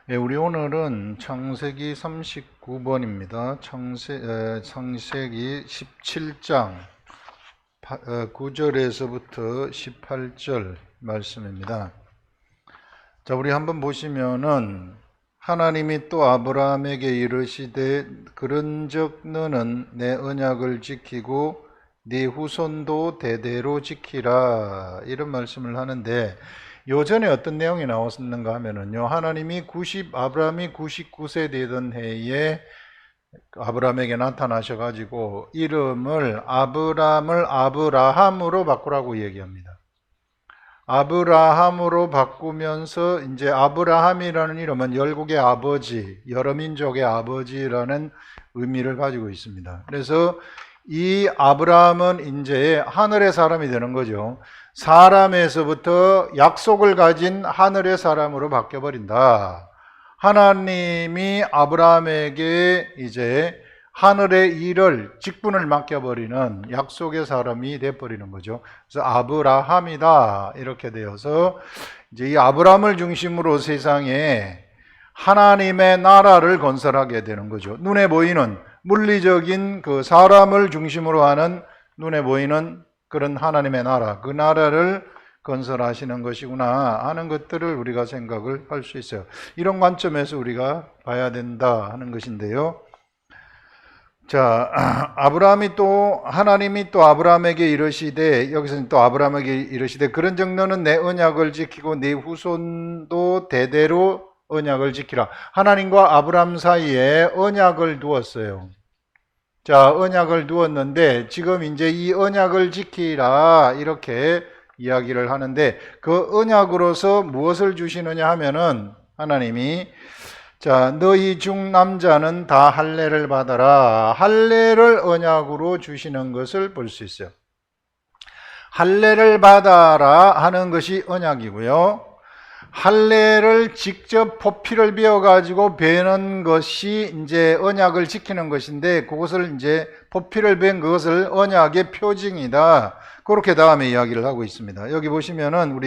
예, 우리 오늘은 창세기 39번입니다. 창세기 17장 9절에서부터 18절 말씀입니다. 자, 우리 한번 보시면은 하나님이 또 아브라함에게 이르시되 그런즉 너는 내 언약을 지키고 네 후손도 대대로 지키라, 이런 말씀을 하는데, 요전에 어떤 내용이 나왔는가 하면은요, 아브라함이 99세 되던 해에 아브라함에게 나타나셔가지고 이름을 아브라함으로 바꾸라고 얘기합니다. 아브라함으로 바꾸면서 이제 아브라함이라는 이름은 열국의 아버지, 여러 민족의 아버지라는 의미를 가지고 있습니다. 그래서 이 아브라함은 이제 하늘의 사람이 되는 거죠. 사람에서부터 약속을 가진 하늘의 사람으로 바뀌어버린다. 하나님이 아브라함에게 이제 하늘의 일을, 직분을 맡겨버리는 약속의 사람이 돼버리는 거죠. 그래서 아브라함이다, 이렇게 되어서 이제 이 아브라함을 중심으로 세상에 하나님의 나라를 건설하게 되는 거죠. 눈에 보이는 물리적인 그 사람을 중심으로 하는 눈에 보이는 그런 하나님의 나라, 그 나라를 건설하시는 것이구나 하는 것들을 우리가 생각을 할 수 있어요. 이런 관점에서 우리가 봐야 된다 하는 것인데요. 자, 하나님이 또 아브라함에게 이르시되, 여기서는 또 아브라함에게 이르시되 그런즉 너는 내 언약을 지키고 네 후손도 대대로 언약을 지키라. 하나님과 아브라함 사이에 언약을 두었어요. 자, 언약을 두었는데 지금 이제 이 언약을 지키라, 이렇게 이야기를 하는데, 그 언약으로서 무엇을 주시느냐 하면은 하나님이, 자, 너희 중 남자는 다 할례를 받아라, 할례를 언약으로 주시는 것을 볼 수 있어요. 할례를 받아라 하는 것이 언약이고요. 할례를 직접 포피를 베어가지고 베는 것이 이제 언약을 지키는 것인데, 그것을 이제 포피를 벤 그것을 언약의 표징이다, 그렇게 다음에 이야기를 하고 있습니다. 여기 보시면은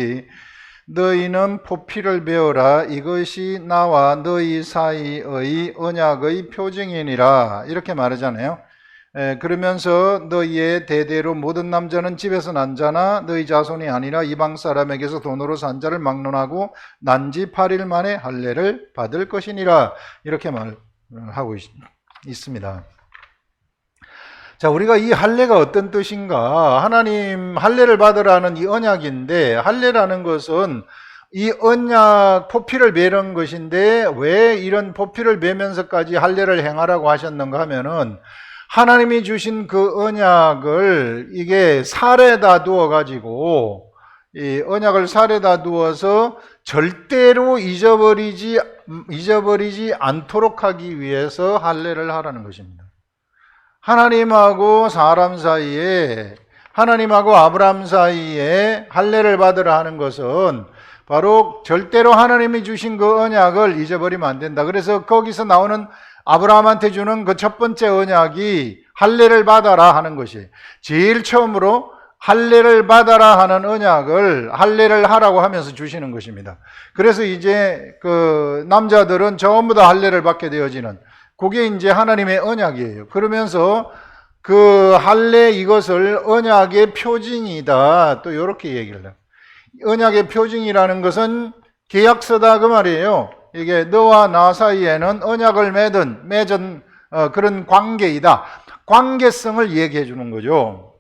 너희는 포피를 베어라, 이것이 나와 너희 사이의 언약의 표징이니라, 이렇게 말하잖아요. 그러면서 너희의 대대로 모든 남자는 집에서 난 자나 너희 자손이 아니라 이방 사람에게서 돈으로 산 자를 막론하고 난지 8일 만에 할례를 받을 것이니라, 이렇게 말하고 있습니다. 자, 우리가 이 할례가 어떤 뜻인가? 하나님 할례를 받으라는 이 언약인데, 할례라는 것은 이 언약 포피를 베는 것인데, 왜 이런 포피를 베면서까지 할례를 행하라고 하셨는가 하면은, 하나님이 주신 그 언약을 이게 살에다 두어 가지고, 이 언약을 살에다 두어서 절대로 잊어버리지 않도록 하기 위해서 할례를 하라는 것입니다. 하나님하고 사람 사이에, 하나님하고 아브라함 사이에 할례를 받으라 하는 것은 바로 절대로 하나님이 주신 그 언약을 잊어버리면 안 된다. 그래서 거기서 나오는 아브라함한테 주는 그 첫 번째 언약이 할례를 받아라 하는 것이, 제일 처음으로 할례를 받아라 하는 언약을 할례를 하라고 하면서 주시는 것입니다. 그래서 이제 그 남자들은 전부 다 할례를 받게 되어지는, 그게 이제 하나님의 언약이에요. 그러면서 그 할례, 이것을 언약의 표징이다, 또 이렇게 얘기를 해요. 언약의 표징이라는 것은 계약서다, 그 말이에요. 이게 너와 나 사이에는 언약을 맺은 그런 관계이다. 관계성을 얘기해 주는 거죠.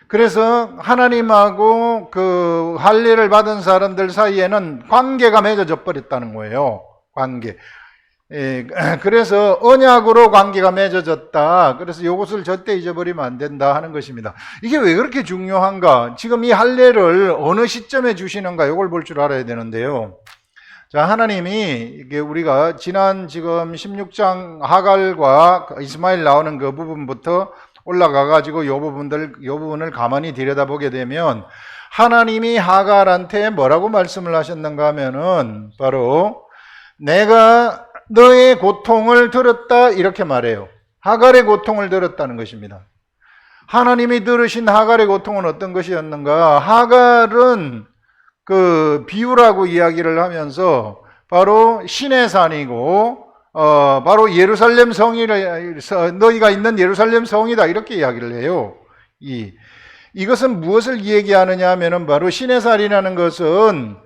그래서 하나님하고 그 할례를 받은 사람들 사이에는 관계가 맺어져 버렸다는 거예요. 관계. 그래서 언약으로 관계가 맺어졌다. 그래서 이것을 절대 잊어버리면 안 된다 하는 것입니다. 이게 왜 그렇게 중요한가? 지금 이 할례를 어느 시점에 주시는가, 이걸 볼 줄 알아야 되는데요. 자, 하나님이, 이게 우리가 지난 지금 16장 하갈과 이스마엘 나오는 그 부분부터 올라가 가지고 이 부분을 가만히 들여다보게 되면, 하나님이 하갈한테 뭐라고 말씀을 하셨는가 하면은 바로 내가 너의 고통을 들었다, 이렇게 말해요. 하갈의 고통을 들었다는 것입니다. 하나님이 들으신 하갈의 고통은 어떤 것이었는가? 하갈은 그 비유라고 이야기를 하면서 바로 신의 산이고 바로 예루살렘 성이라, 너희가 있는 예루살렘 성이다, 이렇게 이야기를 해요. 이것은 무엇을 얘기하느냐 하면은 바로 신의 산이라는 것은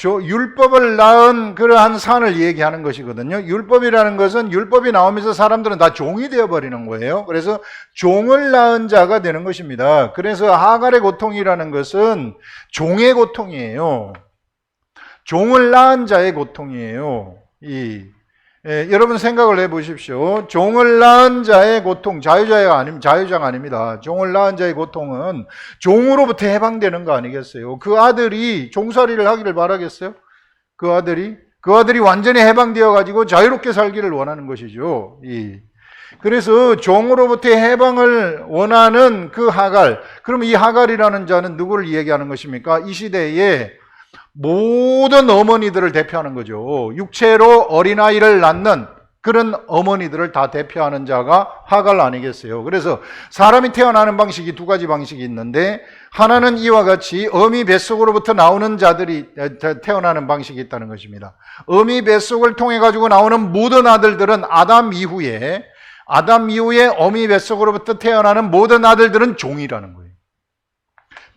율법을 낳은 그러한 산을 얘기하는 것이거든요. 율법이라는 것은 율법이 나오면서 사람들은 다 종이 되어버리는 거예요. 그래서 종을 낳은 자가 되는 것입니다. 그래서 하갈의 고통이라는 것은 종의 고통이에요. 종을 낳은 자의 고통이에요. 여러분 생각을 해보십시오. 종을 낳은 자의 고통, 자유자가 아닙니다. 종을 낳은 자의 고통은 종으로부터 해방되는 거 아니겠어요? 그 아들이 종살이를 하기를 바라겠어요? 그 아들이 완전히 해방되어 가지고 자유롭게 살기를 원하는 것이죠. 그래서 종으로부터 해방을 원하는 그 하갈, 그럼 이 하갈이라는 자는 누구를 얘기하는 것입니까? 이 시대에 모든 어머니들을 대표하는 거죠. 육체로 어린아이를 낳는 그런 어머니들을 다 대표하는 자가 하갈 아니겠어요? 그래서 사람이 태어나는 방식이 두 가지 방식이 있는데, 하나는 이와 같이 어미 뱃속으로부터 나오는 자들이 태어나는 방식이 있다는 것입니다. 어미 뱃속을 통해 가지고 나오는 모든 아들들은 아담 이후에 어미 뱃속으로부터 태어나는 모든 아들들은 종이라는 거예요.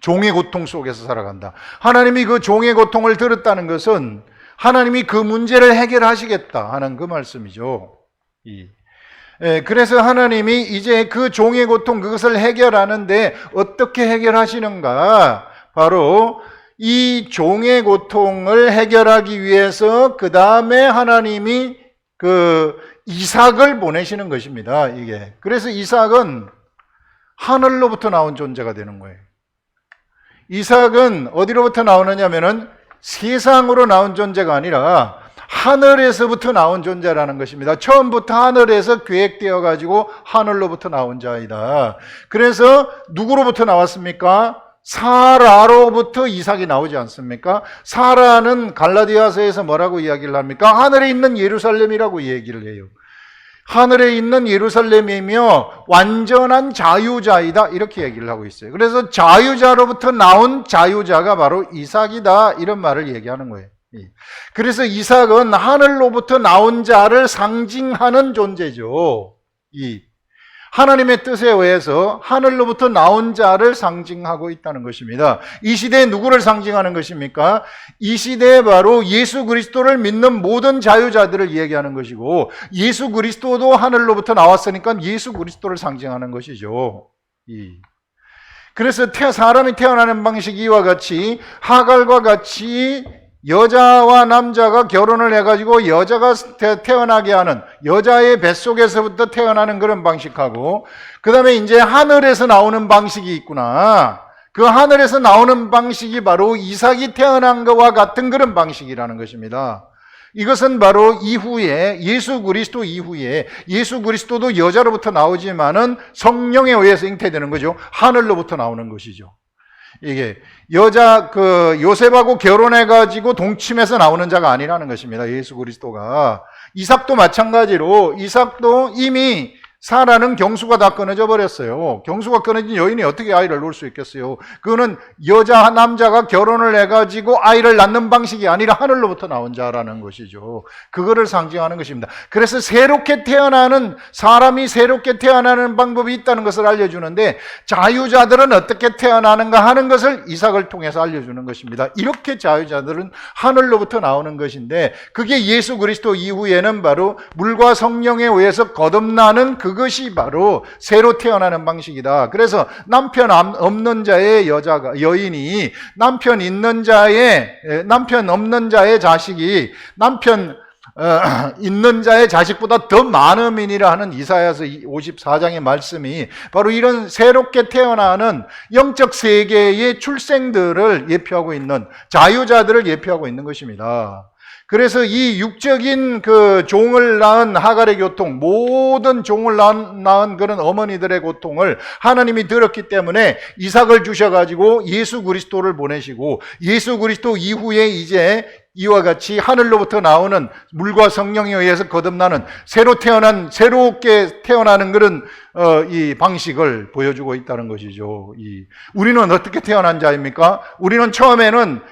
종의 고통 속에서 살아간다. 하나님이 그 종의 고통을 들었다는 것은 하나님이 그 문제를 해결하시겠다 하는 그 말씀이죠. 그래서 하나님이 이제 그 종의 고통, 그것을 해결하는데 어떻게 해결하시는가? 바로 이 종의 고통을 해결하기 위해서 그 다음에 하나님이 그 이삭을 보내시는 것입니다. 그래서 이삭은 하늘로부터 나온 존재가 되는 거예요. 이삭은 어디로부터 나오느냐면은 세상으로 나온 존재가 아니라 하늘에서부터 나온 존재라는 것입니다. 처음부터 하늘에서 계획되어 가지고 하늘로부터 나온 자이다. 그래서 누구로부터 나왔습니까? 사라로부터 이삭이 나오지 않습니까? 사라는 갈라디아서에서 뭐라고 이야기를 합니까? 하늘에 있는 예루살렘이라고 얘기를 해요. 하늘에 있는 예루살렘이며 완전한 자유자이다, 이렇게 얘기를 하고 있어요. 그래서 자유자로부터 나온 자유자가 바로 이삭이다, 이런 말을 얘기하는 거예요. 그래서 이삭은 하늘로부터 나온 자를 상징하는 존재죠. 하나님의 뜻에 의해서 하늘로부터 나온 자를 상징하고 있다는 것입니다. 이 시대에 누구를 상징하는 것입니까? 이 시대에 바로 예수 그리스도를 믿는 모든 자유자들을 얘기하는 것이고, 예수 그리스도도 하늘로부터 나왔으니까 예수 그리스도를 상징하는 것이죠. 그래서 사람이 태어나는 방식이 이와 같이 하갈과 같이 여자와 남자가 결혼을 해가지고 여자가 태어나게 하는, 여자의 뱃속에서부터 태어나는 그런 방식하고, 그 다음에 이제 하늘에서 나오는 방식이 있구나. 그 하늘에서 나오는 방식이 바로 이삭이 태어난 것과 같은 그런 방식이라는 것입니다. 이것은 바로 이후에, 예수 그리스도 이후에, 예수 그리스도도 여자로부터 나오지만은 성령에 의해서 잉태되는 거죠. 하늘로부터 나오는 것이죠. 요셉하고 결혼해가지고 동침해서 나오는 자가 아니라는 것입니다. 예수 그리스도가. 이삭도 마찬가지로, 이삭도 이미 사라는 경수가 다 끊어져 버렸어요. 경수가 끊어진 여인이 어떻게 아이를 낳을 수 있겠어요? 그거는 여자, 남자가 결혼을 해가지고 아이를 낳는 방식이 아니라 하늘로부터 나온 자라는 것이죠. 그거를 상징하는 것입니다. 그래서 사람이 새롭게 태어나는 방법이 있다는 것을 알려주는데, 자유자들은 어떻게 태어나는가 하는 것을 이삭을 통해서 알려주는 것입니다. 이렇게 자유자들은 하늘로부터 나오는 것인데, 그게 예수 그리스도 이후에는 바로 물과 성령에 의해서 거듭나는 그것이 바로 새로 태어나는 방식이다. 그래서 남편 없는 자의 여인이 남편 없는 자의 자식이 남편 있는 자의 자식보다 더 많음이니라 하는 이사야서 54장의 말씀이 바로 이런 새롭게 태어나는 영적 세계의 출생들을 예표하고 있는, 자유자들을 예표하고 있는 것입니다. 그래서 이 육적인 그 종을 낳은 하갈의 고통, 모든 종을 낳은 그런 어머니들의 고통을 하나님이 들었기 때문에 이삭을 주셔가지고 예수 그리스도를 보내시고, 예수 그리스도 이후에 이제 이와 같이 하늘로부터 나오는 물과 성령에 의해서 거듭나는 새롭게 태어나는 그런 이 방식을 보여주고 있다는 것이죠. 우리는 어떻게 태어난 자입니까? 우리는 처음에는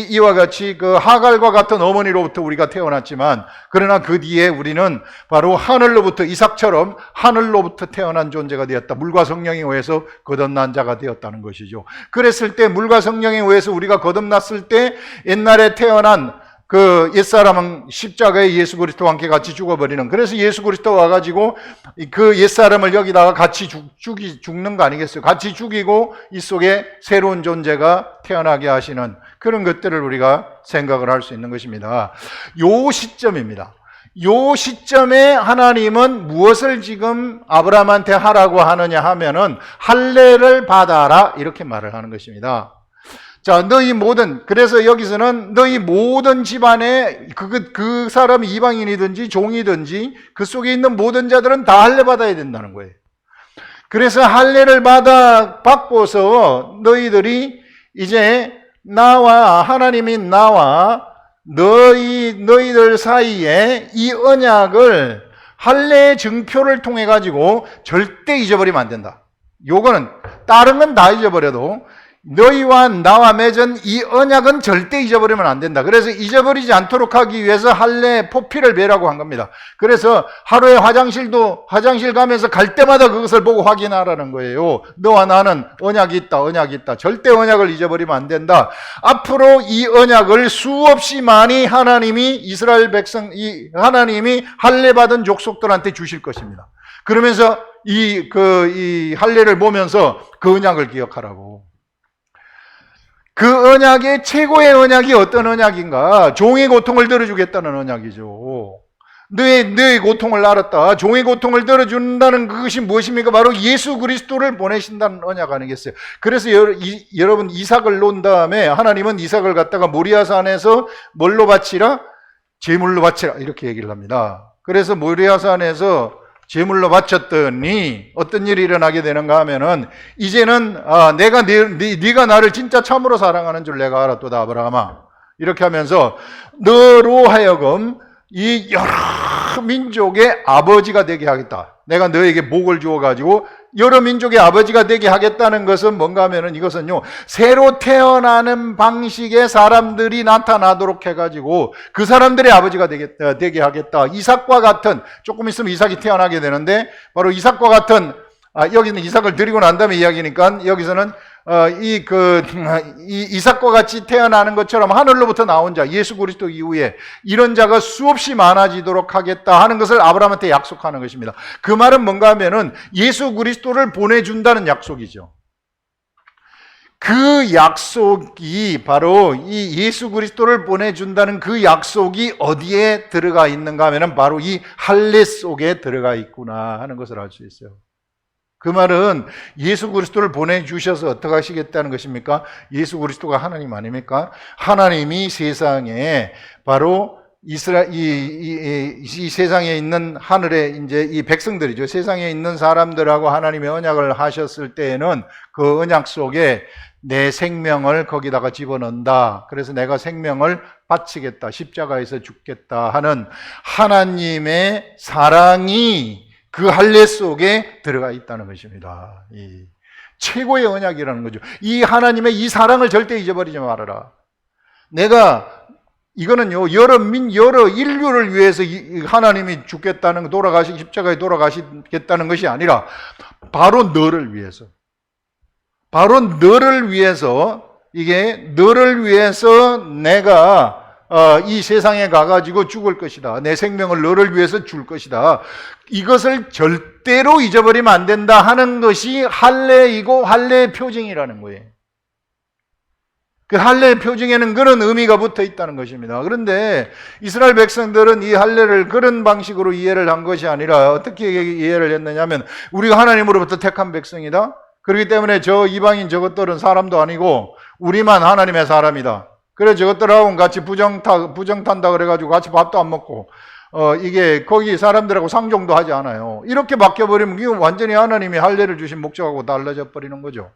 이와 같이 그 하갈과 같은 어머니로부터 우리가 태어났지만, 그러나 그 뒤에 우리는 바로 하늘로부터, 이삭처럼 하늘로부터 태어난 존재가 되었다. 물과 성령에 의해서 거듭난 자가 되었다는 것이죠. 그랬을 때, 물과 성령에 의해서 우리가 거듭났을 때 옛날에 태어난 그 옛사람은 십자가에 예수 그리스도와 함께 같이 죽어버리는, 그래서 예수 그리스도 와가지고 그 옛사람을 여기다가 같이 죽는 거 아니겠어요? 같이 죽이고 이 속에 새로운 존재가 태어나게 하시는 그런 것들을 우리가 생각을 할 수 있는 것입니다. 요 시점입니다. 요 시점에 하나님은 무엇을 지금 아브라함한테 하라고 하느냐 하면은 할례를 받아라, 이렇게 말을 하는 것입니다. 자, 너희 모든, 그래서 여기서는 너희 모든 집안에 그 사람이 이방인이든지 종이든지 그 속에 있는 모든 자들은 다 할례 받아야 된다는 거예요. 그래서 할례를 받고서 너희들이 이제 하나님이 나와 너희들 사이에 이 언약을 할례의 증표를 통해 가지고 절대 잊어버리면 안 된다. 요거는 다른 건 다 잊어버려도 너희와 나와 맺은 이 언약은 절대 잊어버리면 안 된다. 그래서 잊어버리지 않도록 하기 위해서 할례 포피를 매라고 한 겁니다. 그래서 하루에 화장실 가면서 갈 때마다 그것을 보고 확인하라는 거예요. 너와 나는 언약이 있다. 절대 언약을 잊어버리면 안 된다. 앞으로 이 언약을 수없이 많이 하나님이 하나님이 할례 받은 족속들한테 주실 것입니다. 그러면서 이 할례를 보면서 그 언약을 기억하라고. 그 언약의 최고의 언약이 어떤 언약인가? 종의 고통을 들어주겠다는 언약이죠. 너의 고통을 알았다. 종의 고통을 들어준다는 그것이 무엇입니까? 바로 예수 그리스도를 보내신다는 언약 아니겠어요? 그래서 여러분 이삭을 놓은 다음에 하나님은 이삭을 갖다가 모리아산에서 뭘로 바치라? 제물로 바치라, 이렇게 얘기를 합니다. 그래서 모리아산에서 제물로 바쳤더니 어떤 일이 일어나게 되는가 하면은, 이제는 네가 나를 진짜 참으로 사랑하는 줄 내가 알았도다 아브라함아, 이렇게 하면서 너로 하여금 이 여러 민족의 아버지가 되게 하겠다. 내가 너에게 복을 주어가지고 여러 민족의 아버지가 되게 하겠다는 것은 뭔가 하면은, 이것은요, 새로 태어나는 방식의 사람들이 나타나도록 해가지고 그 사람들의 아버지가 되게 하겠다. 이삭과 같은, 조금 있으면 이삭이 태어나게 되는데, 바로 이삭과 같은, 여기는 이삭을 드리고 난 다음에 이야기니까, 여기서는 이삭과 같이 태어나는 것처럼 하늘로부터 나온 자, 예수 그리스도 이후에 이런 자가 수없이 많아지도록 하겠다 하는 것을 아브라함한테 약속하는 것입니다. 그 말은 뭔가 하면은 예수 그리스도를 보내준다는 약속이죠. 그 약속이 바로 이 예수 그리스도를 보내준다는 그 약속이 어디에 들어가 있는가 하면은 바로 이 할례 속에 들어가 있구나 하는 것을 알 수 있어요. 그 말은 예수 그리스도를 보내주셔서 어떻게 하시겠다는 것입니까? 예수 그리스도가 하나님 아닙니까? 하나님이 세상에 바로 이 세상에 있는 하늘의 이제 이 백성들이죠. 세상에 있는 사람들하고 하나님의 언약을 하셨을 때에는 그 언약 속에 내 생명을 거기다가 집어넣는다. 그래서 내가 생명을 바치겠다. 십자가에서 죽겠다 하는 하나님의 사랑이 그 할례 속에 들어가 있다는 것입니다. 이 최고의 언약이라는 거죠. 이 하나님의 이 사랑을 절대 잊어버리지 말아라. 내가 이거는요, 여러 인류를 위해서 하나님이 죽겠다는, 십자가에 돌아가시겠다는 것이 아니라 바로 너를 위해서, 이게 너를 위해서 내가 이 세상에 가가지고 죽을 것이다. 내 생명을 너를 위해서 줄 것이다. 이것을 절대로 잊어버리면 안 된다 하는 것이 할례이고 할례의 표징이라는 거예요. 그 할례의 표징에는 그런 의미가 붙어 있다는 것입니다. 그런데 이스라엘 백성들은 이 할례를 그런 방식으로 이해를 한 것이 아니라 어떻게 이해를 했느냐면, 우리가 하나님으로부터 택한 백성이다. 그렇기 때문에 저 이방인 저것들은 사람도 아니고 우리만 하나님의 사람이다. 그래 저것들하고 같이 부정 탄다 그래가지고 같이 밥도 안 먹고 이게 거기 사람들하고 상종도 하지 않아요. 이렇게 바뀌어버리면 이거 완전히 하나님이 할례를 주신 목적하고 달라져 버리는 거죠.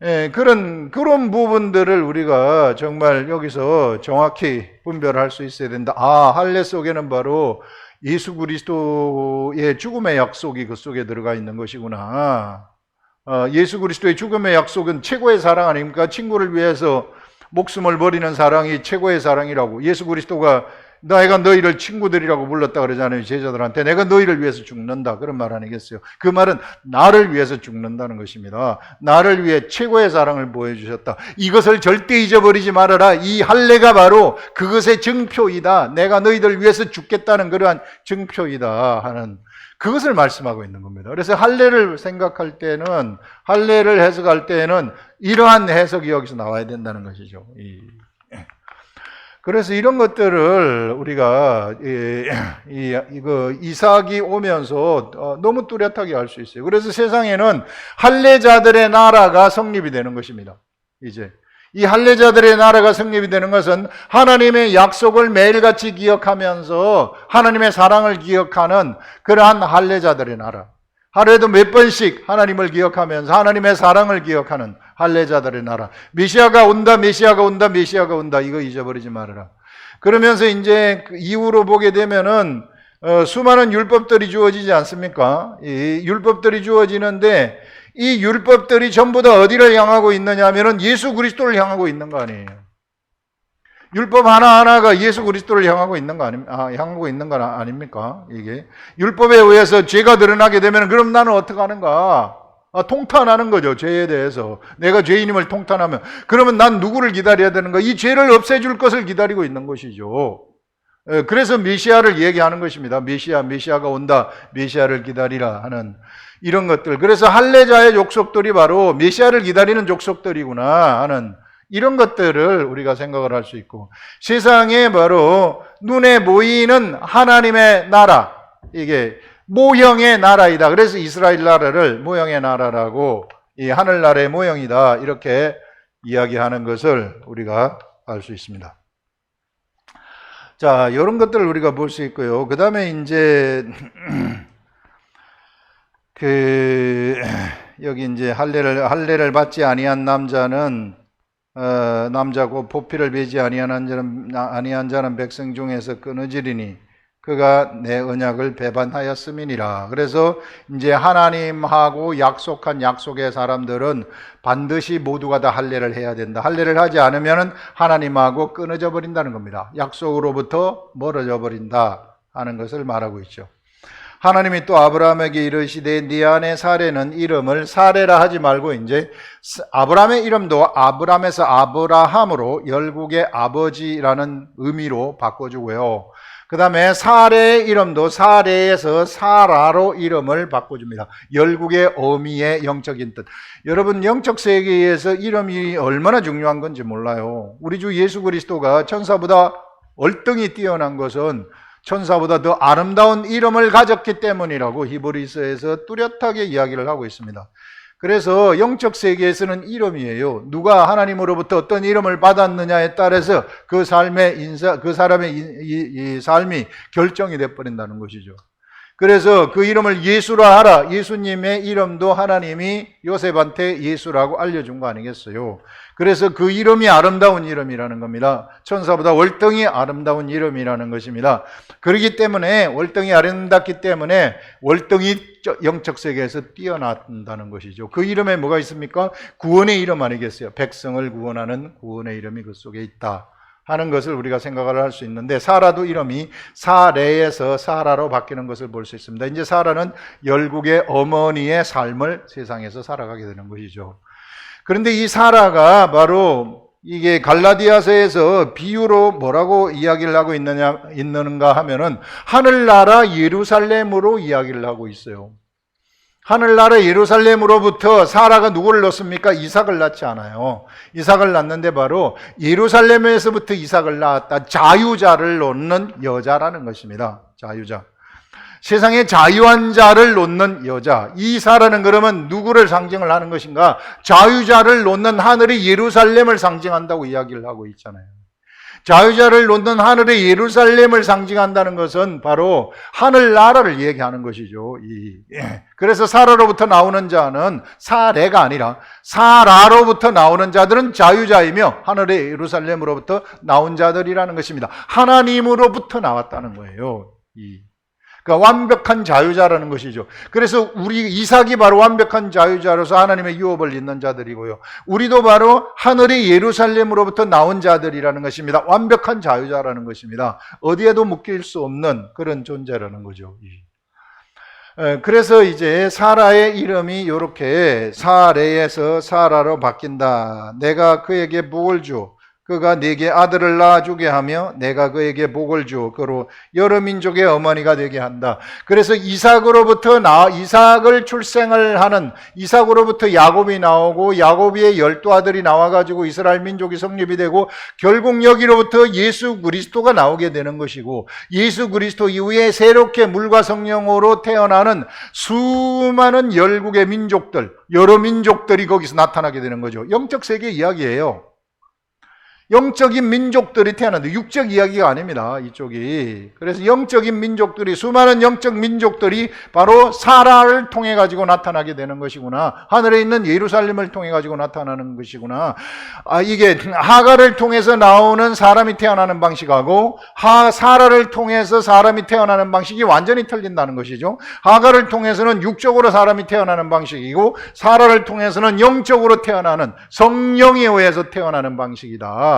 예, 그런 부분들을 우리가 정말 여기서 정확히 분별할 수 있어야 된다. 할례 속에는 바로 예수 그리스도의 죽음의 약속이 그 속에 들어가 있는 것이구나. 예수 그리스도의 죽음의 약속은 최고의 사랑 아닙니까? 친구를 위해서 목숨을 버리는 사랑이 최고의 사랑이라고. 예수 그리스도가 내가 너희를 친구들이라고 불렀다 그러잖아요. 제자들한테 내가 너희를 위해서 죽는다 그런 말 아니겠어요? 그 말은 나를 위해서 죽는다는 것입니다. 나를 위해 최고의 사랑을 보여주셨다. 이것을 절대 잊어버리지 말아라. 이 할례가 바로 그것의 증표이다. 내가 너희들 위해서 죽겠다는 그러한 증표이다 하는 그것을 말씀하고 있는 겁니다. 그래서 할례를 생각할 때는, 할례를 해석할 때는 이러한 해석이 여기서 나와야 된다는 것이죠. 그래서 이런 것들을 우리가 이삭이 오면서 너무 뚜렷하게 알 수 있어요. 그래서 세상에는 할례자들의 나라가 성립이 되는 것입니다. 이제 이 할례자들의 나라가 성립이 되는 것은 하나님의 약속을 매일같이 기억하면서 하나님의 사랑을 기억하는 그러한 할례자들의 나라. 하루에도 몇 번씩 하나님을 기억하면서 하나님의 사랑을 기억하는 할례자들의 나라. 메시아가 온다, 메시아가 온다, 메시아가 온다. 이거 잊어버리지 말아라. 그러면서 이제 이후로 보게 되면은 수많은 율법들이 주어지지 않습니까? 이 율법들이 주어지는데 이 율법들이 전부 다 어디를 향하고 있느냐 하면은 예수 그리스도를 향하고 있는 거 아니에요. 율법 하나하나가 예수 그리스도를 향하고 있는 거 향하고 있는 거 아닙니까? 이게 율법에 의해서 죄가 드러나게 되면 그럼 나는 어떻게 하는가? 통탄하는 거죠. 죄에 대해서. 내가 죄인임을 통탄하면 그러면 난 누구를 기다려야 되는가? 이 죄를 없애줄 것을 기다리고 있는 것이죠. 그래서 메시아를 얘기하는 것입니다. 메시아가 온다. 메시아를 기다리라 하는 이런 것들. 그래서 할례자의 족속들이 바로 메시아를 기다리는 족속들이구나 하는 이런 것들을 우리가 생각을 할 수 있고, 세상에 바로 눈에 보이는 하나님의 나라, 이게 모형의 나라이다. 그래서 이스라엘 나라를 모형의 나라라고, 이 하늘나라의 모형이다 이렇게 이야기하는 것을 우리가 알 수 있습니다. 자, 이런 것들을 우리가 볼 수 있고요. 그 다음에 이제 여기 이제 할례를 받지 아니한 남자는 남자고 보피를 베지 아니한 자는 백성 중에서 끊어지리니 그가 내 언약을 배반하였음이니라. 그래서 이제 하나님하고 약속한 약속의 사람들은 반드시 모두가 다 할례를 해야 된다. 할례를 하지 않으면 하나님하고 끊어져 버린다는 겁니다. 약속으로부터 멀어져 버린다 하는 것을 말하고 있죠. 하나님이 또 아브라함에게 이르시되 네 아내 사레는 이름을 사레라 하지 말고 이제 아브라함의 이름도 아브람에서 아브라함으로 열국의 아버지라는 의미로 바꿔주고요. 그 다음에 사레의 이름도 사레에서 사라로 이름을 바꿔줍니다. 열국의 어미의 영적인 뜻. 여러분, 영적 세계에서 이름이 얼마나 중요한 건지 몰라요. 우리 주 예수 그리스도가 천사보다 월등히 뛰어난 것은 천사보다 더 아름다운 이름을 가졌기 때문이라고 히브리서에서 뚜렷하게 이야기를 하고 있습니다. 그래서 영적 세계에서는 이름이에요. 누가 하나님으로부터 어떤 이름을 받았느냐에 따라서 그 사람의 이 삶이 결정이 돼 버린다는 것이죠. 그래서 그 이름을 예수라 하라. 예수님의 이름도 하나님이 요셉한테 예수라고 알려준 거 아니겠어요? 그래서 그 이름이 아름다운 이름이라는 겁니다. 천사보다 월등히 아름다운 이름이라는 것입니다. 그렇기 때문에 월등히 아름답기 때문에 월등히 영적 세계에서 뛰어난다는 것이죠. 그 이름에 뭐가 있습니까? 구원의 이름 아니겠어요? 백성을 구원하는 구원의 이름이 그 속에 있다 하는 것을 우리가 생각을 할 수 있는데, 사라도 이름이 사레에서 사라로 바뀌는 것을 볼 수 있습니다. 이제 사라는 열국의 어머니의 삶을 세상에서 살아가게 되는 것이죠. 그런데 이 사라가 바로 이게 갈라디아서에서 비유로 뭐라고 이야기를 하고 있는가 하면은 하늘나라 예루살렘으로 이야기를 하고 있어요. 하늘나라 예루살렘으로부터 사라가 누구를 낳습니까? 이삭을 낳지 않아요. 이삭을 낳는데 바로 예루살렘에서부터 이삭을 낳았다. 자유자를 놓는 여자라는 것입니다. 자유자. 세상에 자유한 자를 놓는 여자. 이 사라는 그러면 누구를 상징을 하는 것인가? 자유자를 놓는 하늘의 예루살렘을 상징한다고 이야기를 하고 있잖아요. 자유자를 놓는 하늘의 예루살렘을 상징한다는 것은 바로 하늘나라를 얘기하는 것이죠. 그래서 사라로부터 나오는 자는 사레가 아니라 사라로부터 나오는 자들은 자유자이며 하늘의 예루살렘으로부터 나온 자들이라는 것입니다. 하나님으로부터 나왔다는 거예요. 그러니까 완벽한 자유자라는 것이죠. 그래서 우리 이삭이 바로 완벽한 자유자로서 하나님의 유업을 잇는 자들이고요. 우리도 바로 하늘의 예루살렘으로부터 나온 자들이라는 것입니다. 완벽한 자유자라는 것입니다. 어디에도 묶일 수 없는 그런 존재라는 거죠. 그래서 이제 사라의 이름이 이렇게 사레에서 사라로 바뀐다. 내가 그에게 복을 주. 그가 네게 아들을 낳아주게 하며 내가 그에게 복을 주. 그로 여러 민족의 어머니가 되게 한다. 그래서 이삭을 출생을 하는, 이삭으로부터 야곱이 나오고 야곱의 12아들이 나와가지고 이스라엘 민족이 성립이 되고 결국 여기로부터 예수 그리스도가 나오게 되는 것이고, 예수 그리스도 이후에 새롭게 물과 성령으로 태어나는 수많은 열국의 민족들, 여러 민족들이 거기서 나타나게 되는 거죠. 영적 세계 이야기예요. 영적인 민족들이 태어났는데 육적 이야기가 아닙니다. 이쪽이. 그래서 영적인 민족들이, 수많은 영적 민족들이 바로 사라를 통해 가지고 나타나게 되는 것이구나. 하늘에 있는 예루살렘을 통해 가지고 나타나는 것이구나. 이게 하가를 통해서 나오는 사람이 태어나는 방식하고 사라를 통해서 사람이 태어나는 방식이 완전히 틀린다는 것이죠. 하가를 통해서는 육적으로 사람이 태어나는 방식이고 사라를 통해서는 영적으로 태어나는, 성령에 의해서 태어나는 방식이다.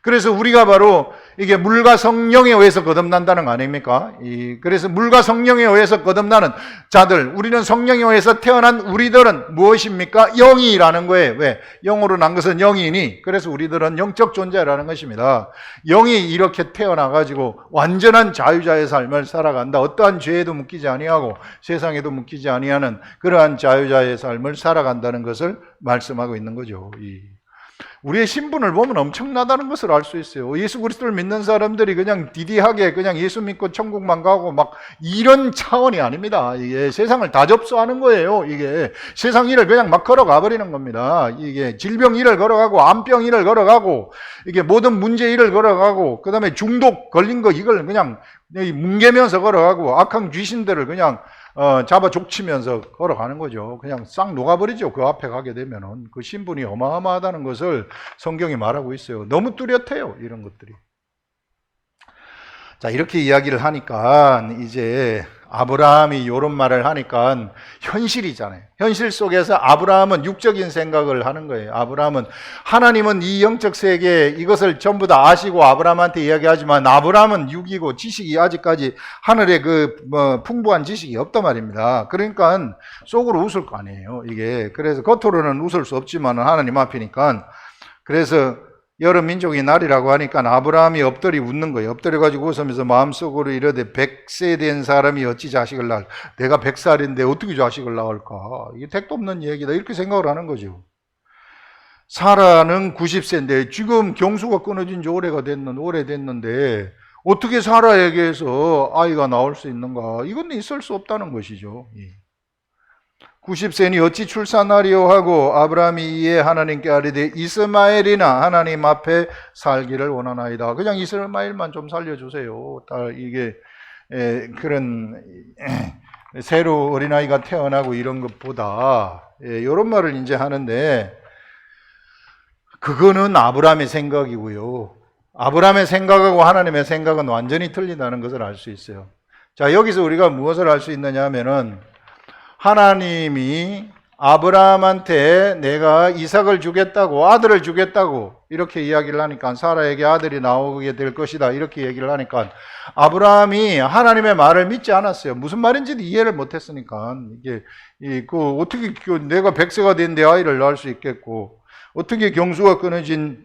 그래서 우리가 바로 이게 물과 성령에 의해서 거듭난다는 거 아닙니까? 그래서 물과 성령에 의해서 거듭나는 자들, 우리는 성령에 의해서 태어난 우리들은 무엇입니까? 영이라는 거예요. 왜? 영으로 난 것은 영이니, 그래서 우리들은 영적 존재라는 것입니다. 영이 이렇게 태어나가지고 완전한 자유자의 삶을 살아간다. 어떠한 죄에도 묶이지 아니하고 세상에도 묶이지 아니하는 그러한 자유자의 삶을 살아간다는 것을 말씀하고 있는 거죠. 우리의 신분을 보면 엄청나다는 것을 알 수 있어요. 예수 그리스도를 믿는 사람들이 그냥 디디하게 그냥 예수 믿고 천국만 가고 막 이런 차원이 아닙니다. 이게 세상을 다 접수하는 거예요. 이게 세상 일을 그냥 막 걸어가 버리는 겁니다. 이게 질병 일을 걸어가고 암병 일을 걸어가고 이게 모든 문제 일을 걸어가고 그다음에 중독 걸린 거 이걸 그냥 뭉개면서 걸어가고 악한 귀신들을 그냥 잡아 족치면서 걸어가는 거죠. 그냥 싹 녹아버리죠. 그 앞에 가게 되면은. 그 신분이 어마어마하다는 것을 성경이 말하고 있어요. 너무 뚜렷해요. 이런 것들이. 자, 이렇게 이야기를 하니까 이제 아브라함이 이런 말을 하니까 현실이잖아요. 현실 속에서 아브라함은 육적인 생각을 하는 거예요. 하나님은 이 영적 세계 이것을 전부 다 아시고 아브라함한테 이야기하지만 아브라함은 육이고 지식이 아직까지 하늘에 풍부한 지식이 없단 말입니다. 그러니까 속으로 웃을 거 아니에요. 이게. 그래서 겉으로는 웃을 수 없지만 하나님 앞이니까. 그래서 여러 민족이 날이라고 하니까 아브라함이 엎드려 웃는 거예요. 엎드려가지고 웃으면서 마음속으로 이르되 100세 된 사람이 어찌 자식을 낳을, 내가 100살인데 어떻게 자식을 낳을까? 이게 택도 없는 얘기다. 이렇게 생각을 하는 거죠. 사라는 90세인데 지금 경수가 끊어진 지 오래됐는데 어떻게 사라에게서 아이가 나올 수 있는가? 이건 있을 수 없다는 것이죠. 90세니 어찌 출산하리요 하고 아브라함이 이에 하나님께 아뢰되 이스마엘이나 하나님 앞에 살기를 원하나이다. 그냥 이스마엘만 좀 살려주세요. 이게 그런 새로 어린아이가 태어나고 이런 것보다 이런 말을 이제 하는데 그거는 아브라함의 생각이고요. 아브라함의 생각하고 하나님의 생각은 완전히 틀린다는 것을 알 수 있어요. 자, 여기서 우리가 무엇을 알 수 있느냐 하면은 하나님이 아브라함한테 내가 이삭을 주겠다고, 아들을 주겠다고 이렇게 이야기를 하니까, 사라에게 아들이 나오게 될 것이다 이렇게 얘기를 하니까 아브라함이 하나님의 말을 믿지 않았어요. 무슨 말인지도 이해를 못했으니까. 이게 어떻게 내가 100세가 됐는데 아이를 낳을 수 있겠고, 어떻게 경수가 끊어진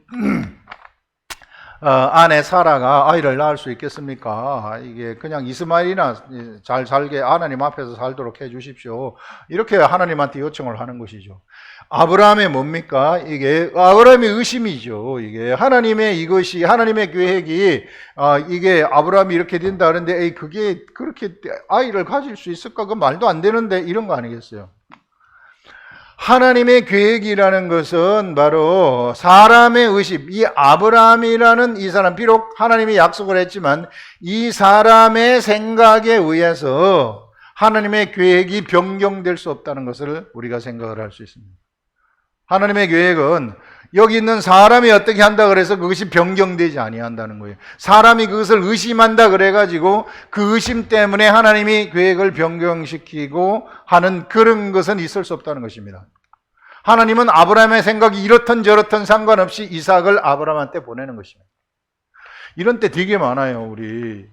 아내 사라가 아이를 낳을 수 있겠습니까? 이게 그냥 이스마엘이나 잘 살게 하나님 앞에서 살도록 해 주십시오. 이렇게 하나님한테 요청을 하는 것이죠. 아브라함의 뭡니까? 이게 아브라함의 의심이죠. 이게 하나님의 이것이 하나님의 계획이 이게 아브라함이 이렇게 된다 그러는데 그게 그렇게 아이를 가질 수 있을까? 그 말도 안 되는데 이런 거 아니겠어요? 하나님의 계획이라는 것은 바로 사람의 의심, 이 아브라함이라는 이 사람, 비록 하나님이 약속을 했지만 이 사람의 생각에 의해서 하나님의 계획이 변경될 수 없다는 것을 우리가 생각을 할 수 있습니다. 하나님의 계획은 여기 있는 사람이 어떻게 한다 그래서 그것이 변경되지 아니한다는 거예요. 사람이 그것을 의심한다 그래가지고 그 의심 때문에 하나님이 계획을 변경시키고 하는 그런 것은 있을 수 없다는 것입니다. 하나님은 아브라함의 생각이 이렇든 저렇든 상관없이 이삭을 아브라함한테 보내는 것입니다. 이런 때 되게 많아요, 우리.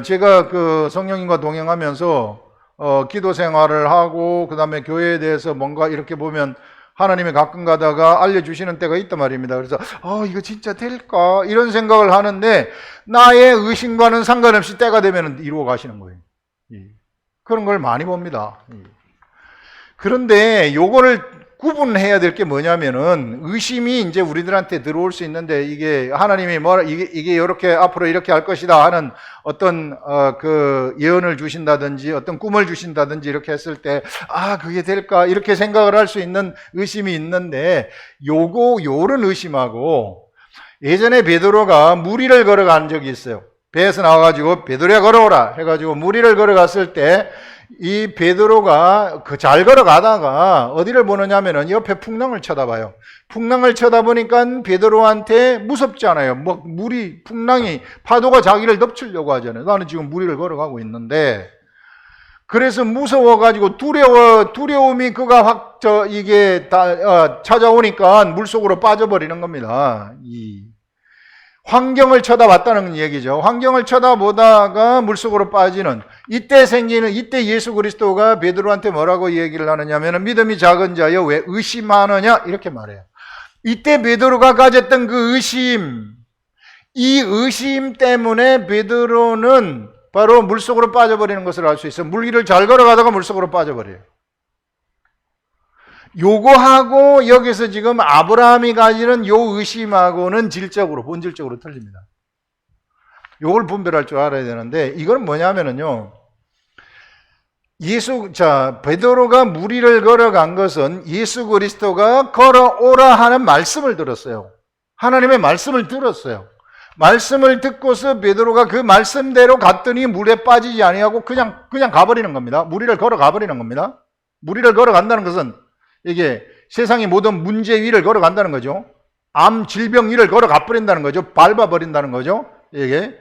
제가 그 성령님과 동행하면서 기도 생활을 하고 그 다음에 교회에 대해서 뭔가 이렇게 보면 하나님이 가끔 가다가 알려주시는 때가 있단 말입니다. 그래서 이거 진짜 될까? 이런 생각을 하는데 나의 의심과는 상관없이 때가 되면 이루어 가시는 거예요. 그런 걸 많이 봅니다. 그런데 요거를 구분해야 될 게 뭐냐면은 의심이 이제 우리들한테 들어올 수 있는데 이게 하나님이 이게 이렇게 앞으로 이렇게 할 것이다 하는 어떤 그 예언을 주신다든지 어떤 꿈을 주신다든지 이렇게 했을 때 그게 될까 이렇게 생각을 할 수 있는 의심이 있는데 요런 의심하고 예전에 베드로가 무리를 걸어간 적이 있어요. 배에서 나와가지고 베드로야 걸어오라 해가지고 무리를 걸어갔을 때 이 베드로가 잘 걸어가다가 어디를 보느냐면은 옆에 풍랑을 쳐다봐요. 풍랑을 쳐다보니까 베드로한테 무섭잖아요. 풍랑이 파도가 자기를 덮치려고 하잖아요. 나는 지금 무리를 걸어가고 있는데 그래서 무서워가지고 두려움이 그가 찾아오니까 물속으로 빠져버리는 겁니다. 환경을 쳐다봤다는 얘기죠. 환경을 쳐다보다가 물속으로 빠지는 이때 예수 그리스도가 베드로한테 뭐라고 얘기를 하느냐면 믿음이 작은 자여 왜 의심하느냐 이렇게 말해요. 이때 베드로가 가졌던 그 이 의심 때문에 베드로는 바로 물속으로 빠져버리는 것을 알 수 있어요. 물 위를 잘 걸어가다가 물속으로 빠져버려요. 요거하고 여기서 지금 아브라함이 가지는 요 의심하고는 본질적으로 틀립니다. 요걸 분별할 줄 알아야 되는데 이건 뭐냐면은요. 베드로가 무리를 걸어간 것은 예수 그리스도가 걸어오라 하는 말씀을 들었어요. 하나님의 말씀을 들었어요. 말씀을 듣고서 베드로가 그 말씀대로 갔더니 물에 빠지지 아니하고 그냥 가버리는 겁니다. 무리를 걸어가 버리는 겁니다. 무리를 걸어간다는 것은 이게 세상의 모든 문제 위를 걸어간다는 거죠. 암, 질병 위를 걸어가 버린다는 거죠. 밟아버린다는 거죠. 이게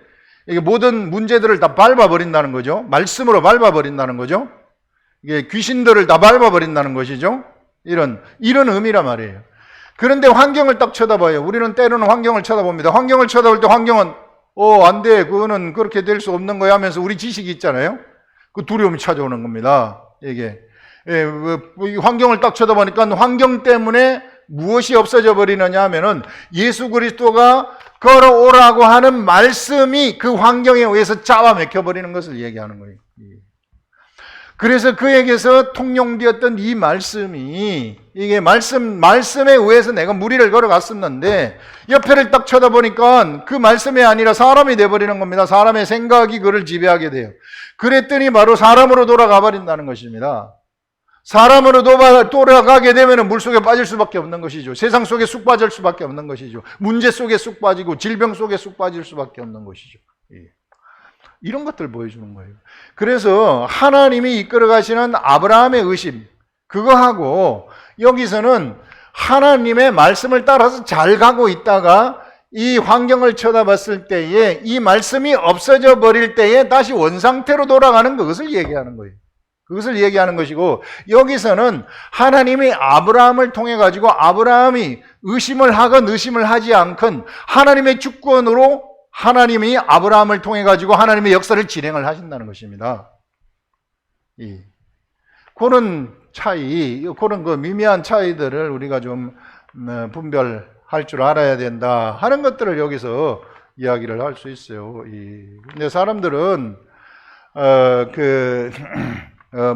모든 문제들을 다 밟아버린다는 거죠. 말씀으로 밟아버린다는 거죠. 이게 귀신들을 다 밟아버린다는 것이죠. 이런 의미란 말이에요. 그런데 환경을 딱 쳐다봐요. 우리는 때로는 환경을 쳐다봅니다. 환경을 쳐다볼 때 환경은 안 돼. 그거는 그렇게 될 수 없는 거야 하면서 우리 지식이 있잖아요. 그 두려움이 찾아오는 겁니다. 이게. 환경을 딱 쳐다보니까 환경 때문에 무엇이 없어져 버리느냐 하면은 예수 그리스도가 걸어오라고 하는 말씀이 그 환경에 의해서 잡아먹혀 버리는 것을 얘기하는 거예요. 그래서 그에게서 통용되었던 이 말씀이 이게 말씀에 의해서 내가 무리를 걸어갔었는데 옆에를 딱 쳐다보니까 그 말씀이 아니라 사람이 돼버리는 겁니다. 사람의 생각이 그를 지배하게 돼요. 그랬더니 바로 사람으로 돌아가 버린다는 것입니다. 사람으로 돌아가게 되면 물속에 빠질 수밖에 없는 것이죠. 세상 속에 쑥 빠질 수밖에 없는 것이죠. 문제 속에 쑥 빠지고 질병 속에 쑥 빠질 수밖에 없는 것이죠. 이런 것들을 보여주는 거예요. 그래서 하나님이 이끌어 가시는 아브라함의 의심, 그거하고 여기서는 하나님의 말씀을 따라서 잘 가고 있다가 이 환경을 쳐다봤을 때에 이 말씀이 없어져 버릴 때에 다시 원상태로 돌아가는 그것을 얘기하는 거예요. 그것을 얘기하는 것이고 여기서는 하나님이 아브라함을 통해 가지고 아브라함이 의심을 하건 의심을 하지 않건 하나님의 주권으로 하나님이 아브라함을 통해 가지고 하나님의 역사를 진행을 하신다는 것입니다. 그런 그런 그 미미한 차이들을 우리가 좀 분별할 줄 알아야 된다 하는 것들을 여기서 이야기를 할 수 있어요. 근데 사람들은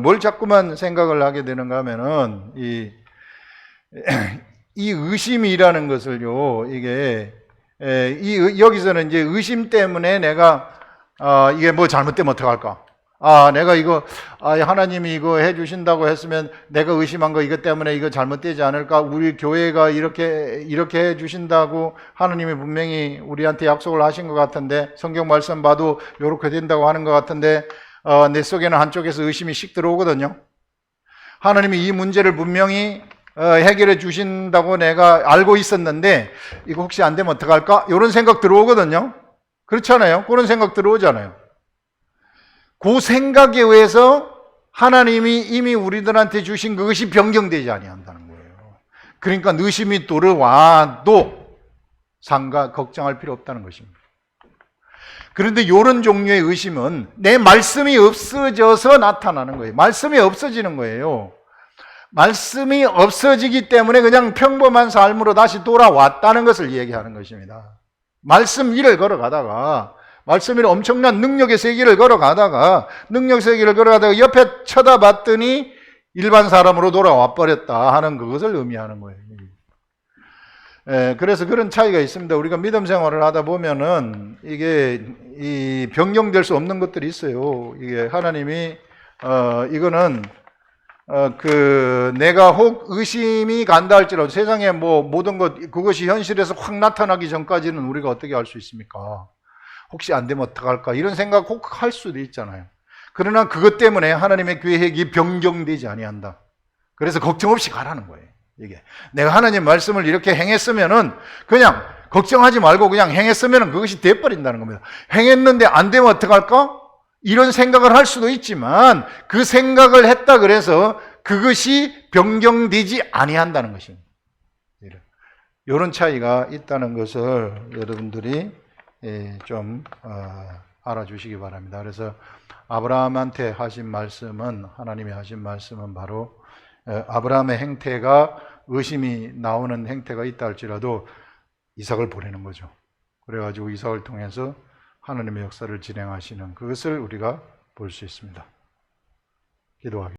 뭘 자꾸만 생각을 하게 되는가 하면은 이 의심이라는 것을요, 여기서는 이제 의심 때문에 내가 이게 뭐 잘못되면 어떡할까? 내가 하나님이 이거 해주신다고 했으면 내가 의심한 거 이것 때문에 이거 잘못되지 않을까? 우리 교회가 이렇게 해주신다고 하나님이 분명히 우리한테 약속을 하신 것 같은데 성경 말씀 봐도 이렇게 된다고 하는 것 같은데 내 속에는 한쪽에서 의심이 씩 들어오거든요. 하나님이 이 문제를 분명히 해결해 주신다고 내가 알고 있었는데 이거 혹시 안 되면 어떡할까? 이런 생각 들어오거든요. 그렇잖아요. 그런 생각 들어오잖아요. 그 생각에 의해서 하나님이 이미 우리들한테 주신 그것이 변경되지 아니한다는 거예요. 그러니까 의심이 들어와도 걱정할 필요 없다는 것입니다. 그런데 이런 종류의 의심은 내 말씀이 없어져서 나타나는 거예요. 말씀이 없어지는 거예요. 말씀이 없어지기 때문에 그냥 평범한 삶으로 다시 돌아왔다는 것을 얘기하는 것입니다. 말씀 위를 걸어가다가 말씀 위를 엄청난 능력의 세계를 걸어가다가 옆에 쳐다봤더니 일반 사람으로 돌아와 버렸다 하는 그것을 의미하는 거예요. 그래서 그런 차이가 있습니다. 우리가 믿음 생활을 하다 보면은 이게 변경될 수 없는 것들이 있어요. 이게 하나님이 이거는 내가 혹 의심이 간다 할지라도 세상에 뭐 모든 것 그것이 현실에서 확 나타나기 전까지는 우리가 어떻게 할 수 있습니까? 혹시 안 되면 어떡할까? 이런 생각 혹 할 수도 있잖아요. 그러나 그것 때문에 하나님의 계획이 변경되지 아니한다. 그래서 걱정 없이 가라는 거예요. 이게 내가 하나님 말씀을 이렇게 행했으면은 그냥 걱정하지 말고 그냥 행했으면은 그것이 돼버린다는 겁니다. 행했는데 안 되면 어떡할까? 이런 생각을 할 수도 있지만 그 생각을 했다 그래서 그것이 변경되지 아니한다는 것입니다. 이런 차이가 있다는 것을 여러분들이 좀 알아주시기 바랍니다. 그래서 아브라함한테 하신 말씀은 하나님이 하신 말씀은 바로 아브라함의 행태가 의심이 나오는 행태가 있다 할지라도 이삭을 보내는 거죠. 그래가지고 이삭을 통해서 하나님의 역사를 진행하시는 그것을 우리가 볼 수 있습니다. 기도하겠습니다.